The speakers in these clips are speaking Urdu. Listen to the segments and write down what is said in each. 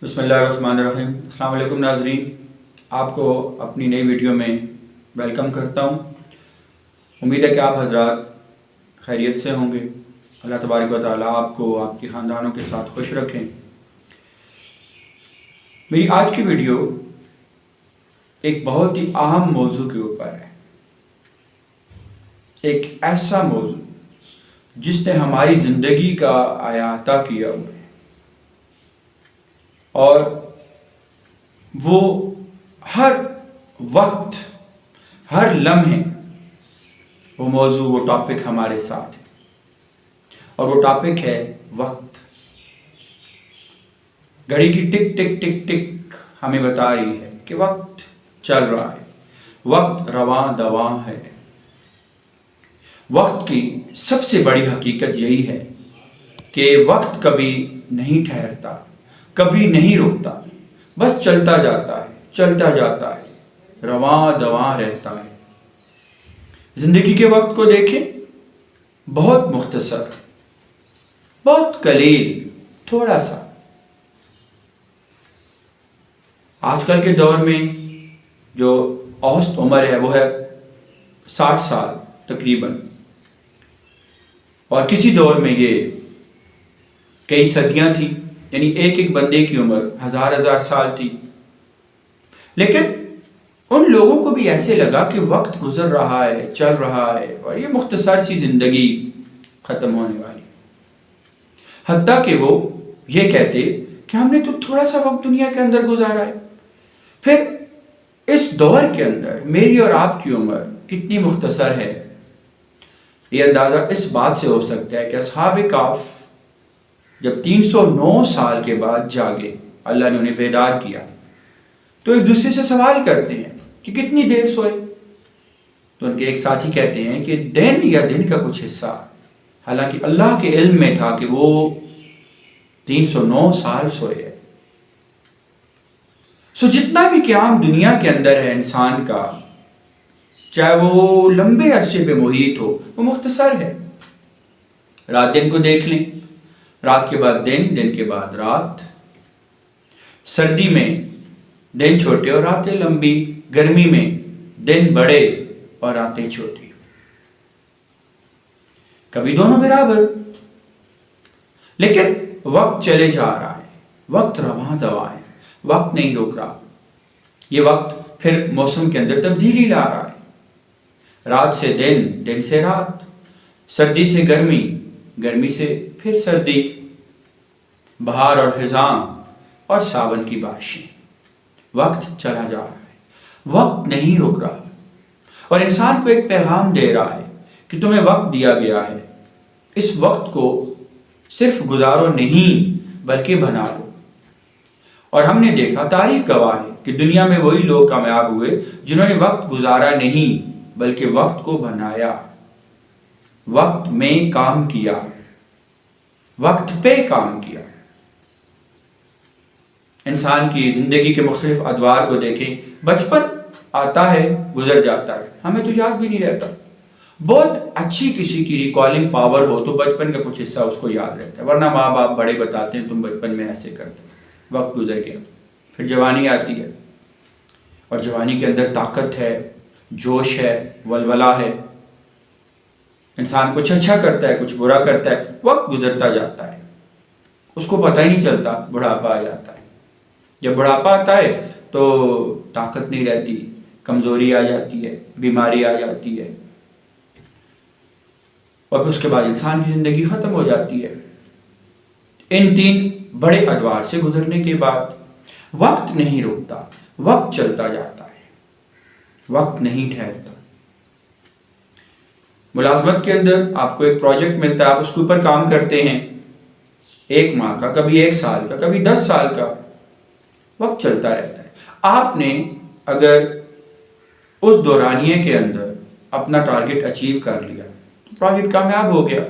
بسم اللہ الرحمن الرحیم۔ السلام علیکم ناظرین، آپ کو اپنی نئی ویڈیو میں ویلکم کرتا ہوں۔ امید ہے کہ آپ حضرات خیریت سے ہوں گے۔ اللہ تبارک و تعالیٰ آپ کو آپ کے خاندانوں کے ساتھ خوش رکھیں۔ میری آج کی ویڈیو ایک بہت ہی اہم موضوع کے اوپر ہے، ایک ایسا موضوع جس نے ہماری زندگی کا احاطہ کیا ہوا ہے، اور وہ ہر وقت ہر لمحے وہ موضوع وہ ٹاپک ہمارے ساتھ ہے، اور وہ ٹاپک ہے وقت۔ گھڑی کی ٹک ٹک ٹک ٹک ہمیں بتا رہی ہے کہ وقت چل رہا ہے، وقت رواں دواں ہے۔ وقت کی سب سے بڑی حقیقت یہی ہے کہ وقت کبھی نہیں ٹھہرتا، کبھی نہیں رکتا، بس چلتا جاتا ہے، رواں دواں رہتا ہے۔ زندگی کے وقت کو دیکھیں، بہت مختصر، بہت قلیل، تھوڑا سا۔ آج کل کے دور میں جو اوسط عمر ہے وہ ہے 60 سال تقریباً، اور کسی دور میں یہ کئی صدیاں تھیں، یعنی ایک بندے کی عمر ہزار سال تھی۔ لیکن ان لوگوں کو بھی ایسے لگا کہ وقت گزر رہا ہے، چل رہا ہے، اور یہ مختصر سی زندگی ختم ہونے والی، حتیٰ کہ وہ یہ کہتے کہ ہم نے تو تھوڑا سا وقت دنیا کے اندر گزارا ہے۔ پھر اس دور کے اندر میری اور آپ کی عمر کتنی مختصر ہے، یہ اندازہ اس بات سے ہو سکتا ہے کہ اصحاب کہف جب 309 سال کے بعد جاگے، اللہ نے انہیں بیدار کیا، تو ایک دوسرے سے سوال کرتے ہیں کہ کتنی دیر سوئے؟ تو ان کے ایک ساتھی کہتے ہیں کہ دن یا دن کا کچھ حصہ، حالانکہ اللہ کے علم میں تھا کہ وہ 309 سال سوئے۔ جتنا بھی قیام دنیا کے اندر ہے انسان کا، چاہے وہ لمبے عرصے پہ محیط ہو، وہ مختصر ہے۔ رات دن کو دیکھ لیں، رات کے بعد دن، دن کے بعد رات۔ سردی میں دن چھوٹے اور راتیں لمبی، گرمی میں دن بڑے اور راتیں چھوٹی، کبھی دونوں برابر۔ لیکن وقت چلے جا رہا ہے، وقت رواں دواں ہے، وقت نہیں روک رہا۔ یہ وقت پھر موسم کے اندر تبدیلی لا رہا ہے، رات سے دن، دن سے رات، سردی سے گرمی، گرمی سے پھر سردی، بہار اور خزاں اور ساون کی بارشیں۔ وقت چلا جا رہا ہے، وقت نہیں رک رہا، اور انسان کو ایک پیغام دے رہا ہے کہ تمہیں وقت دیا گیا ہے، اس وقت کو صرف گزارو نہیں بلکہ بنا لو۔ اور ہم نے دیکھا، تاریخ گواہ ہے کہ دنیا میں وہی لوگ کامیاب ہوئے جنہوں نے وقت گزارا نہیں بلکہ وقت کو بنایا، وقت میں کام کیا، وقت پہ کام کیا۔ انسان کی زندگی کے مختلف ادوار کو دیکھیں، بچپن آتا ہے گزر جاتا ہے، ہمیں تو یاد بھی نہیں رہتا۔ بہت اچھی کسی کی ریکالنگ پاور ہو تو بچپن کا کچھ حصہ اس کو یاد رہتا ہے، ورنہ ماں باپ بڑے بتاتے ہیں تم بچپن میں ایسے کرتے، وقت گزر گیا۔ پھر جوانی آتی ہے، اور جوانی کے اندر طاقت ہے، جوش ہے، ولولہ ہے، انسان کچھ اچھا کرتا ہے، کچھ برا کرتا ہے، وقت گزرتا جاتا ہے، اس کو پتہ ہی نہیں چلتا، بڑھاپا آ جاتا ہے۔ جب بڑھاپا آتا ہے تو طاقت نہیں رہتی، کمزوری آ جاتی ہے، بیماری آ جاتی ہے، اور پھر اس کے بعد انسان کی زندگی ختم ہو جاتی ہے۔ ان تین بڑے ادوار سے گزرنے کے بعد وقت نہیں رکتا، وقت چلتا جاتا ہے، وقت نہیں ٹھہرتا۔ ملازمت کے اندر آپ کو ایک پروجیکٹ ملتا ہے، آپ اس کے اوپر کام کرتے ہیں، 1 ماہ کا، کبھی 1 سال کا، کبھی 10 سال کا، وقت چلتا رہتا ہے۔ آپ نے اگر اس دورانیے کے اندر اپنا ٹارگٹ اچیو کر لیا تو پروجیکٹ کامیاب ہو گیا،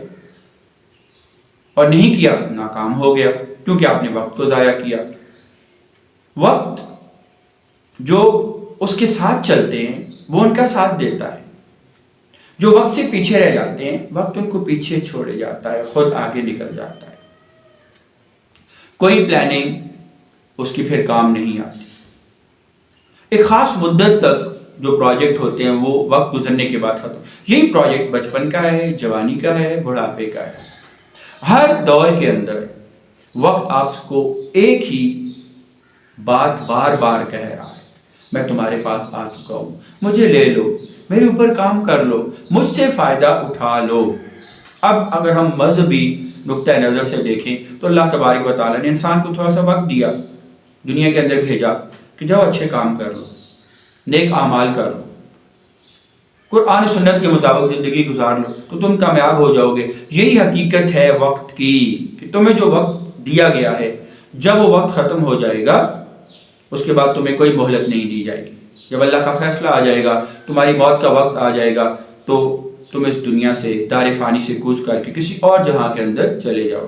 اور نہیں کیا ناکام ہو گیا، کیونکہ آپ نے وقت کو ضائع کیا۔ وقت جو اس کے ساتھ چلتے ہیں وہ ان کا ساتھ دیتا ہے، جو وقت سے پیچھے رہ جاتے ہیں وقت ان کو پیچھے چھوڑے جاتا ہے، خود آگے نکل جاتا ہے۔ کوئی پلاننگ اس کی پھر کام نہیں آتی. ایک خاص مدت تک جو پروجیکٹ ہوتے ہیں وہ وقت گزرنے کے بعد ختم. یہی پروجیکٹ بچپن کا ہے، جوانی کا ہے، بڑھاپے کا ہے. ہر دور کے اندر وقت آپ کو ایک ہی بات بار بار کہہ رہا ہے، میں تمہارے پاس آ چکا ہوں، مجھے لے لو، میرے اوپر کام کر لو، مجھ سے فائدہ اٹھا لو. اب اگر ہم مذہبی نقطۂ نظر سے دیکھیں تو اللہ تبارک و تعالیٰ نے انسان کو تھوڑا سا وقت دیا، دنیا کے اندر بھیجا کہ جاؤ اچھے کام کر لو، نیک اعمال کر لو، قرآن و سنت کے مطابق زندگی گزار لو تو تم کامیاب ہو جاؤ گے. یہی حقیقت ہے وقت کی کہ تمہیں جو وقت دیا گیا ہے جب وہ وقت ختم ہو جائے گا اس کے بعد تمہیں کوئی مہلت نہیں دی جائے گی. جب اللہ کا فیصلہ آ جائے گا، تمہاری موت کا وقت آ جائے گا تو تم اس دنیا سے دار فانی سے کوچ کر کے کسی اور جہاں کے اندر چلے جاؤ.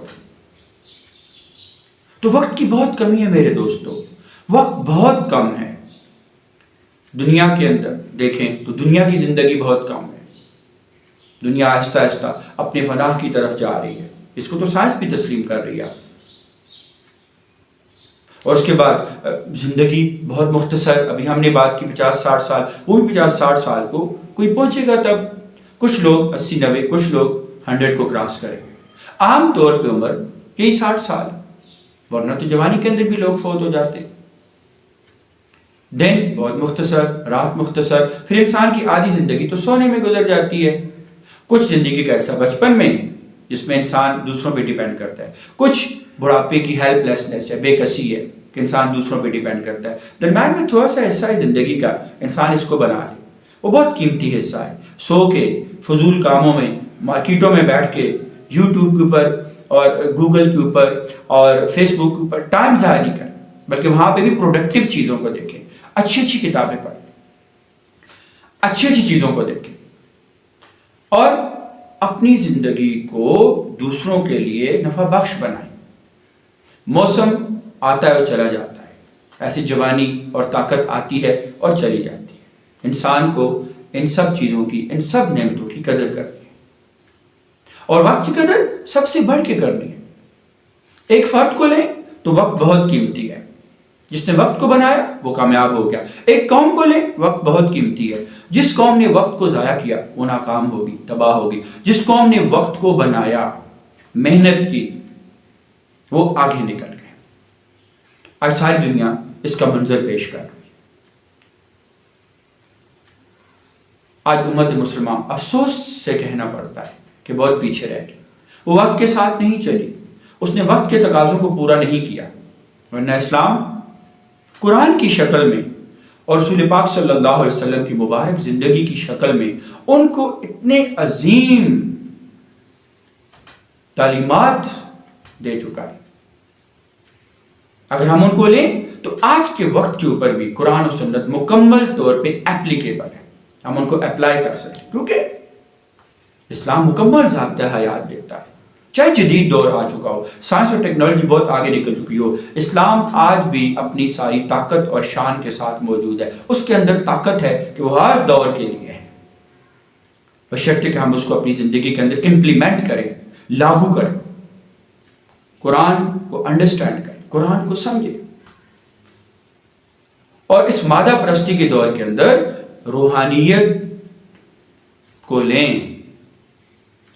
تو وقت کی بہت کمی ہے میرے دوستو، وقت بہت کم ہے. دنیا کے اندر دیکھیں تو دنیا کی زندگی بہت کم ہے. دنیا آہستہ آہستہ اپنے فلاح کی طرف جا رہی ہے، اس کو تو سائنس بھی تسلیم کر رہی ہے. اور اس کے بعد زندگی بہت مختصر، ابھی ہم نے بات کی 50-60 سال، وہ بھی 50-60 سال کو کوئی پہنچے گا تب کچھ لوگ 80-90، کچھ لوگ 100 کو کراس کریں. عام طور پہ عمر یہی 60 سال، ورنہ تو جوانی کے اندر بھی لوگ فوت ہو جاتے. دن بہت مختصر، رات مختصر، پھر انسان کی آدھی زندگی تو سونے میں گزر جاتی ہے. کچھ زندگی کا ایسا بچپن میں جس میں انسان دوسروں پہ ڈیپینڈ کرتا ہے، کچھ بڑھاپے کی ہیلپ لیسنس ہے، بے کسی ہے کہ انسان دوسروں پہ ڈیپینڈ کرتا ہے. درمیان میں تھوڑا سا حصہ ہے زندگی کا انسان اس کو بنا لے، وہ بہت قیمتی حصہ ہے. سو کے فضول کاموں میں، مارکیٹوں میں بیٹھ کے، یوٹیوب کے اوپر اور گوگل کے اوپر اور فیس بک کے اوپر ٹائم ضائع نہیں کریں، بلکہ وہاں پہ بھی پروڈکٹیو چیزوں کو دیکھیں، اچھی اچھی کتابیں پڑھیں، اچھی اچھی چیزوں کو دیکھیں، اور اپنی زندگی کو دوسروں کے لیے نفع بخش بنائیں. موسم آتا ہے اور چلا جاتا ہے، ایسی جوانی اور طاقت آتی ہے اور چلی جاتی ہے. انسان کو ان سب چیزوں کی، ان سب نعمتوں کی قدر کرنی ہے، اور وقت کی قدر سب سے بڑھ کے کرنی ہے. ایک فرد کو لیں تو وقت بہت قیمتی ہے، جس نے وقت کو بنایا وہ کامیاب ہو گیا. ایک قوم کو لیں، وقت بہت قیمتی ہے، جس قوم نے وقت کو ضائع کیا وہ ناکام ہوگی، تباہ ہوگی. جس قوم نے وقت کو بنایا، محنت کی، وہ آگے نکل گئے. آج ساری دنیا اس کا منظر پیش کر رہی ہے. آج امت مسلمہ افسوس سے کہنا پڑتا ہے کہ بہت پیچھے رہ گئی. وہ وقت کے ساتھ نہیں چلی، اس نے وقت کے تقاضوں کو پورا نہیں کیا. ورنہ اسلام قرآن کی شکل میں اور رسول پاک صلی اللہ علیہ وسلم کی مبارک زندگی کی شکل میں ان کو اتنے عظیم تعلیمات دے چکا ہے. اگر ہم ان کو لیں تو آج کے وقت کے اوپر بھی قرآن و سنت مکمل طور پہ اپلیکیبل ہے، ہم ان کو اپلائی کر سکتے ہیں، کیونکہ اسلام مکمل ضابطہ حیات دیتا ہے. چاہے جدید دور آ چکا ہو، سائنس اور ٹیکنالوجی بہت آگے نکل چکی ہو، اسلام آج بھی اپنی ساری طاقت اور شان کے ساتھ موجود ہے. اس کے اندر طاقت ہے کہ وہ ہر دور کے لیے ہے، بشرطے کہ ہم اس کو اپنی زندگی کے اندر امپلیمنٹ کریں، لاگو کریں، قرآن کو انڈرسٹینڈ کریں، قرآن کو سمجھیں. اور اس مادہ پرستی کے دور کے اندر روحانیت کو لیں،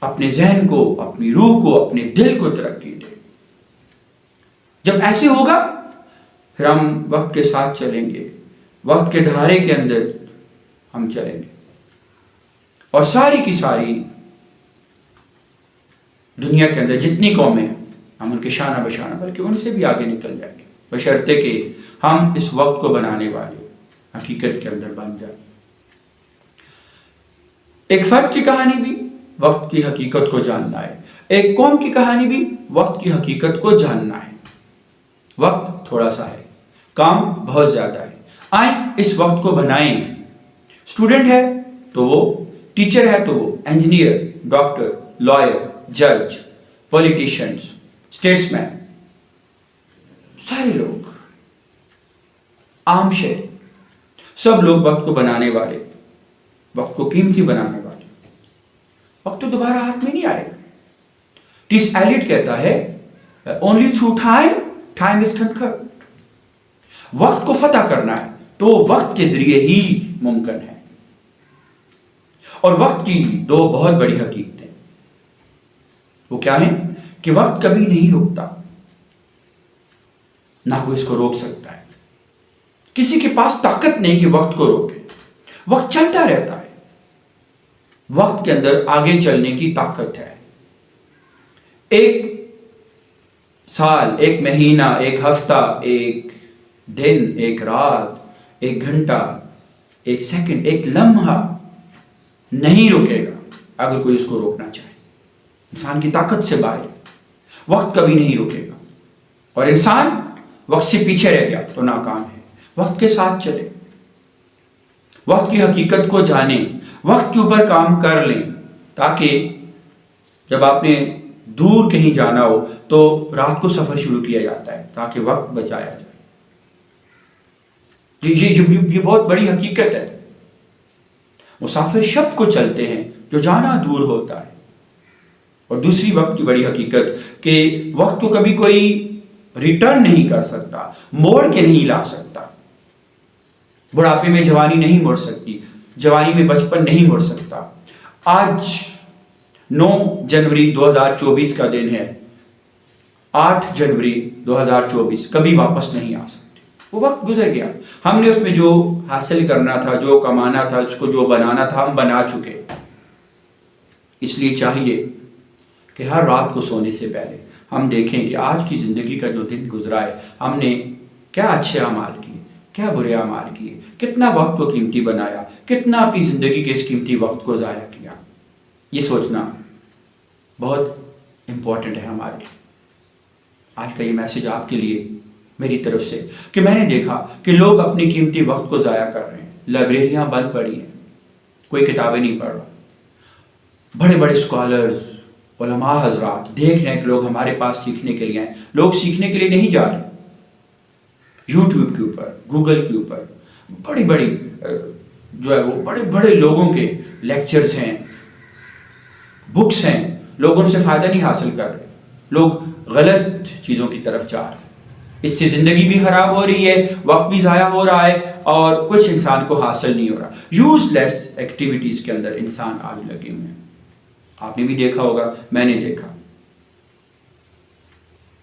اپنے ذہن کو، اپنی روح کو، اپنے دل کو ترقی دیں. جب ایسے ہوگا پھر ہم وقت کے ساتھ چلیں گے، وقت کے دھارے کے اندر ہم چلیں گے، اور ساری کی ساری دنیا کے اندر جتنی قومیں ہیں ہم ان کے شانہ بشانہ بلکہ ان سے بھی آگے نکل جائیں گے، بشرطے کہ ہم اس وقت کو بنانے والے حقیقت کے اندر بن جائیں. ایک فرد کی کہانی بھی وقت کی حقیقت کو جاننا ہے، ایک قوم کی کہانی بھی وقت کی حقیقت کو جاننا ہے. وقت تھوڑا سا ہے، کام بہت زیادہ ہے. آئیں اس وقت کو بنائیں. اسٹوڈنٹ ہے تو وہ، ٹیچر ہے تو وہ، انجینئر، ڈاکٹر، لائر، جج، پولیٹیشنز، اسٹیٹس مین، سارے لوگ، عام شہری، سب لوگ وقت کو بنانے والے، وقت کو قیمتی بنانے والے. وقت تو دوبارہ ہاتھ میں نہیں آئے گا. ٹیس ایلیٹ کہتا ہے only through time is conquered. وقت کو فتح کرنا ہے تو وقت کے ذریعے ہی ممکن ہے. اور وقت کی دو بہت بڑی حقیقتیں وہ کیا ہیں کہ وقت کبھی نہیں رکتا، نہ کوئی اس کو روک سکتا ہے. کسی کے پاس طاقت نہیں کہ وقت کو روکے. وقت چلتا رہتا ہے. وقت کے اندر آگے چلنے کی طاقت ہے. ایک سال، ایک مہینہ، ایک ہفتہ، ایک دن، ایک رات، ایک گھنٹہ، ایک سیکنڈ، ایک لمحہ نہیں رکے گا اگر کوئی اس کو روکنا چاہے. انسان کی طاقت سے باہر وقت کبھی نہیں رکے گا. اور انسان وقت سے پیچھے رہ گیا تو ناکام ہے. وقت کے ساتھ چلے، وقت کی حقیقت کو جانیں، وقت کے اوپر کام کر لیں، تاکہ جب آپ نے دور کہیں جانا ہو تو رات کو سفر شروع کیا جاتا ہے تاکہ وقت بچایا جائے. یہ بہت بڑی حقیقت ہے. مسافر شب کو چلتے ہیں جو جانا دور ہوتا ہے. اور دوسری وقت کی بڑی حقیقت کہ وقت کو کبھی کوئی ریٹرن نہیں کر سکتا، موڑ کے نہیں لا سکتا. بڑھاپے میں جوانی نہیں مڑ سکتی، جوانی میں بچپن نہیں مڑ سکتا. آج 9 جنوری 2024 کا دن ہے. 8 جنوری 2024 کبھی واپس نہیں آ سکتے. وہ وقت گزر گیا. ہم نے اس میں جو حاصل کرنا تھا، جو کمانا تھا، اس کو جو بنانا تھا، ہم بنا چکے. اس لیے چاہیے کہ ہر رات کو سونے سے پہلے ہم دیکھیں کہ آج کی زندگی کا جو دن گزرا ہے ہم نے کیا اچھے اعمال کیے، کیا برے اعمال کیے، کتنا وقت کو قیمتی بنایا، کتنا اپنی زندگی کے اس قیمتی وقت کو ضائع کیا. یہ سوچنا بہت امپورٹنٹ ہے ہمارے لیے. آج کا یہ میسج آپ کے لیے میری طرف سے کہ میں نے دیکھا کہ لوگ اپنی قیمتی وقت کو ضائع کر رہے ہیں. لائبریریاں بند پڑی ہیں، کوئی کتابیں نہیں پڑھ رہا. بڑے بڑے اسکالرز، علماء حضرات دیکھ رہے ہیں کہ لوگ ہمارے پاس سیکھنے کے لیے آئیں. لوگ سیکھنے کے لیے نہیں جا رہے. یوٹیوب کے اوپر، گوگل کے اوپر بڑی بڑی جو ہے وہ بڑے بڑے لوگوں کے لیکچرز ہیں، بکس ہیں. لوگ ان سے فائدہ نہیں حاصل کر رہے. لوگ غلط چیزوں کی طرف جا رہے. اس سے زندگی بھی خراب ہو رہی ہے، وقت بھی ضائع ہو رہا ہے، اور کچھ انسان کو حاصل نہیں ہو رہا. یوز لیس ایکٹیویٹیز کے اندر انسان آج لگے ہوئے ہیں. آپ نے بھی دیکھا ہوگا، میں نے دیکھا.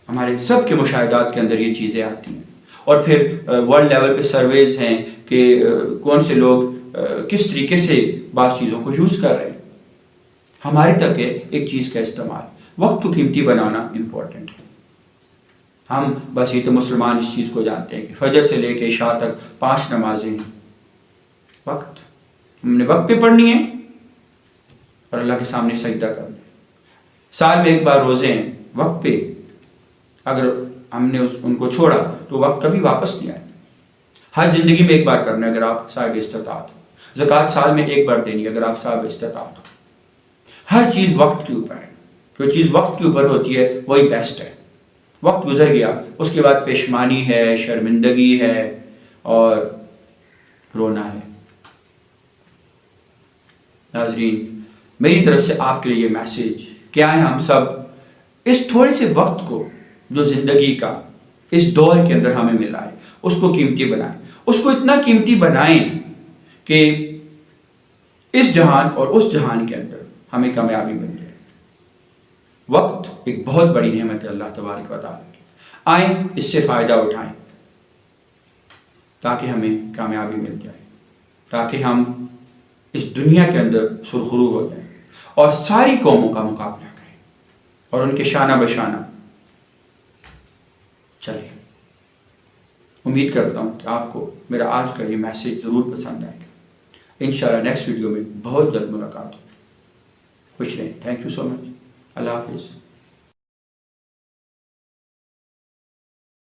ہمارے سب کے مشاہدات کے اندر یہ چیزیں آتی ہیں. اور پھر ورلڈ لیول پہ سرویز ہیں کہ کون سے لوگ کس طریقے سے بعض چیزوں کو یوز کر رہے ہیں. ہماری تک ہے ایک چیز کا استعمال. وقت کو قیمتی بنانا امپورٹنٹ ہے. ہم بس یہ تو مسلمان اس چیز کو جانتے ہیں کہ فجر سے لے کے عشاء تک 5 نمازیں ہیں. وقت ہم نے وقت پہ پڑھنی ہے اور اللہ کے سامنے سجدہ کرنا ہے. سال میں ایک بار روزے ہیں وقت پہ. اگر ہم نے ان کو چھوڑا تو وقت کبھی واپس نہیں آئے. ہر زندگی میں ایک بار کرنا ہے اگر آپ صاحب استطاعت ہو. زکوٰۃ سال میں ایک بار دینی ہے اگر آپ صاحب استطاعت ہو. ہر چیز وقت کے اوپر ہے. جو چیز وقت کے اوپر ہوتی ہے وہی بیسٹ ہے. وقت گزر گیا اس کے بعد پشیمانی ہے، شرمندگی ہے اور رونا ہے. ناظرین، میری طرف سے آپ کے لیے یہ میسج کیا ہے، ہم سب اس تھوڑے سے وقت کو جو زندگی کا اس دور کے اندر ہمیں ملا ہے اس کو قیمتی بنائیں. اس کو اتنا قیمتی بنائیں کہ اس جہان اور اس جہان کے اندر ہمیں کامیابی مل جائے. وقت ایک بہت بڑی نعمت ہے اللہ تبارک و تعالیٰ کی. آئیں اس سے فائدہ اٹھائیں تاکہ ہمیں کامیابی مل جائے، تاکہ ہم اس دنیا کے اندر سرخرو ہو جائیں اور ساری قوموں کا مقابلہ کریں اور ان کے شانہ بشانہ چلیں. امید کرتا ہوں کہ آپ کو میرا آج کا یہ میسج ضرور پسند آئے گا. انشاءاللہ نیکسٹ ویڈیو میں بہت جلد ملاقات ہو. خوش رہیں. تھینک یو سو مچ. اللہ حافظ.